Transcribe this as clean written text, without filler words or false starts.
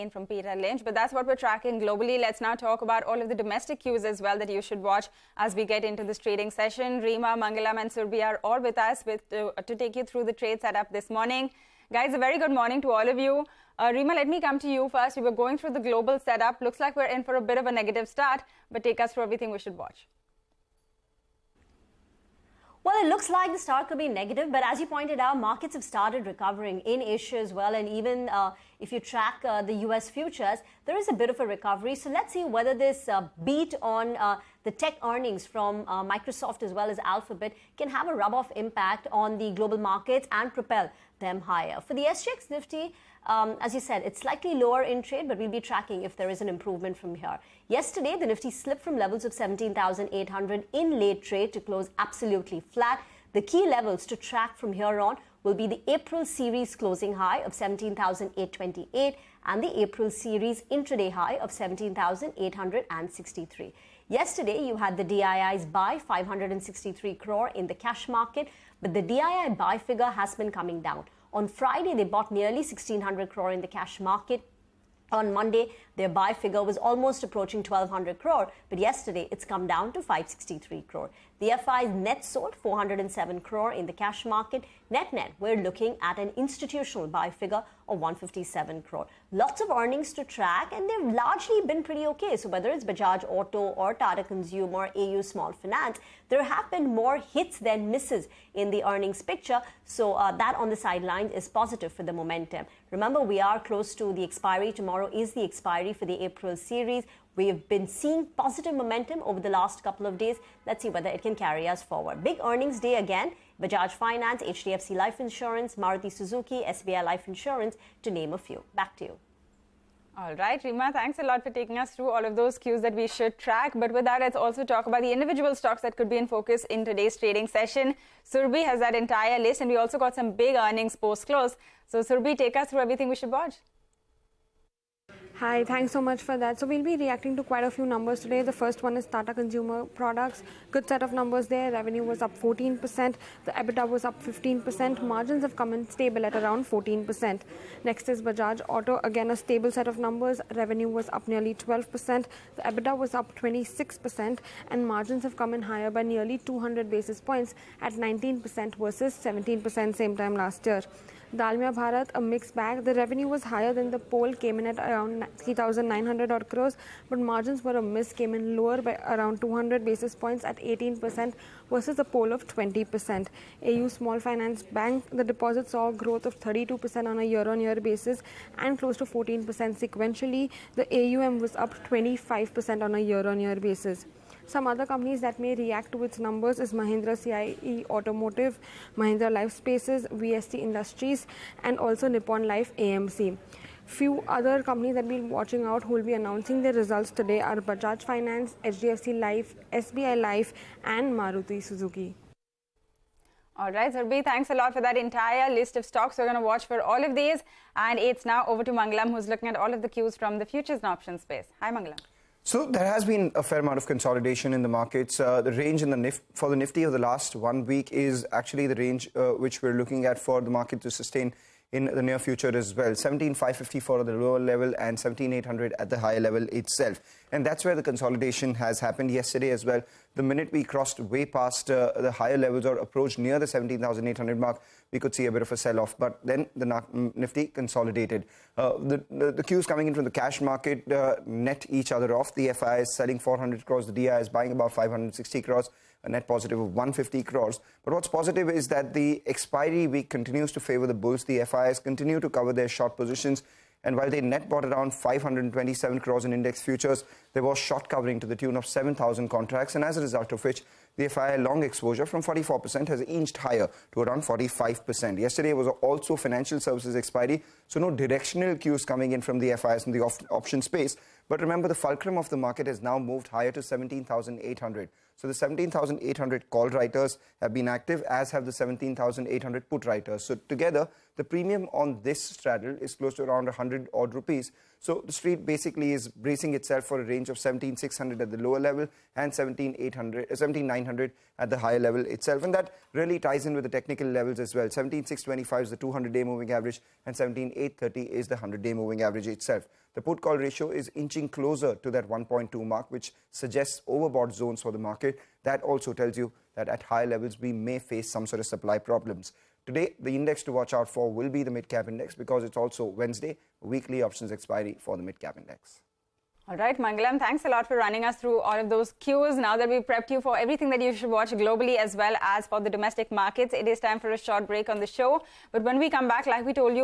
in from Peter Lynch. But that's what we're tracking globally. Let's now talk about all of the domestic cues as well that you should watch as we get into this trading session. Reema, Mangalam and Surbi are all with us to take you through the trade setup this morning. Guys, a very good morning to all of you. Reema, let me come to you first. We were going through the global setup. Looks like we're in for a bit of a negative start, but take us through everything we should watch. Well, it looks like the start could be negative, but as you pointed out, markets have started recovering in Asia as well. And even if you track the US futures, there is a bit of a recovery. So let's see whether this beat on the tech earnings from Microsoft as well as Alphabet can have a rub-off impact on the global markets and propel them higher. For the SGX Nifty, as you said, it's slightly lower in trade, but we'll be tracking if there is an improvement from here. Yesterday, the Nifty slipped from levels of 17,800 in late trade to close absolutely flat. The key levels to track from here on will be the April series closing high of 17,828 and the April series intraday high of 17,863. Yesterday, you had the DIIs buy 563 crore in the cash market, but the DII buy figure has been coming down. On Friday, they bought nearly 1,600 crore in the cash market. On Monday, their buy figure was almost approaching 1,200 crore, but yesterday it's come down to 563 crore. The FIs net sold 407 crore in the cash market. Net, we're looking at an institutional buy figure of 157 crore. Lots of earnings to track, and they've largely been pretty okay. So whether it's Bajaj Auto or Tata Consumer, AU Small Finance, there have been more hits than misses in the earnings picture. So that on the sidelines is positive for the momentum. Remember, we are close to the expiry. Tomorrow is the expiry for the April series. We have been seeing positive momentum over the last couple of days. Let's see whether it can carry us forward. Big earnings day again. Bajaj Finance, HDFC Life Insurance, Maruti Suzuki, SBI Life Insurance, to name a few. Back to you. All right, Reema, thanks a lot for taking us through all of those cues that we should track. But with that, let's also talk about the individual stocks that could be in focus in today's trading session. Surbi has that entire list, and we also got some big earnings post-close. So, Surbi, take us through everything we should watch. Hi, thanks so much for that. So we'll be reacting to quite a few numbers today. The first one is Tata Consumer Products. Good set of numbers there. Revenue was up 14%. The EBITDA was up 15%. Margins have come in stable at around 14%. Next is Bajaj Auto. Again, a stable set of numbers. Revenue was up nearly 12%. The EBITDA was up 26%. And margins have come in higher by nearly 200 basis points at 19% versus 17% same time last year. Dalmia Bharat, a mixed bag. The revenue was higher than the poll, came in at around 3,900 odd crores, but margins were a miss, came in lower by around 200 basis points at 18% versus a poll of 20%. AU Small Finance Bank, the deposits saw a growth of 32% on a year-on-year basis and close to 14% sequentially. The AUM was up 25% on a year-on-year basis. Some other companies that may react to its numbers is Mahindra CIE Automotive, Mahindra Life Spaces, VST Industries, and also Nippon Life AMC. Few other companies that we'll be watching out who will be announcing their results today are Bajaj Finance, HDFC Life, SBI Life, and Maruti Suzuki. All right, Surbi, thanks a lot for that entire list of stocks. We're going to watch for all of these. And it's now over to Mangalam, who's looking at all of the cues from the futures and options space. Hi, Mangalam. So there has been a fair amount of consolidation in the markets. The range in the for the Nifty of the last 1 week is actually the range which we're looking at for the market to sustain in the near future as well. 17,554 at the lower level and 17,800 at the higher level itself. And that's where the consolidation has happened yesterday as well. The minute we crossed way past the higher levels or approached near the 17,800 mark, we could see a bit of a sell-off. But then the Nifty consolidated. The cues coming in from the cash market net each other off. The FI is selling 400 crores. The DI is buying about 560 crores. A net positive of 150 crores. But what's positive is that the expiry week continues to favor the bulls. The FIs continue to cover their short positions. And while they net bought around 527 crores in index futures, there was short covering to the tune of 7,000 contracts. And as a result of which, the FI long exposure from 44% has inched higher to around 45%. Yesterday was also financial services expiry, so no directional cues coming in from the FIs in the option space. But remember, the fulcrum of the market has now moved higher to 17,800. So the 17,800 call writers have been active, as have the 17,800 put writers. So together, the premium on this straddle is close to around 100 odd rupees. So the street basically is bracing itself for a range of 17,600 at the lower level and 17,900 at the higher level itself. And that really ties in with the technical levels as well. 17,625 is the 200-day moving average and 17,830 is the 100-day moving average itself. The put call ratio is inching closer to that 1.2 mark, which suggests overbought zones for the market. That also tells you that at higher levels, we may face some sort of supply problems. Today, the index to watch out for will be the mid-cap index because it's also Wednesday, weekly options expiry for the mid-cap index. All right, Mangalam, thanks a lot for running us through all of those cues. Now that we've prepped you for everything that you should watch globally as well as for the domestic markets, it is time for a short break on the show. But when we come back, like we told you,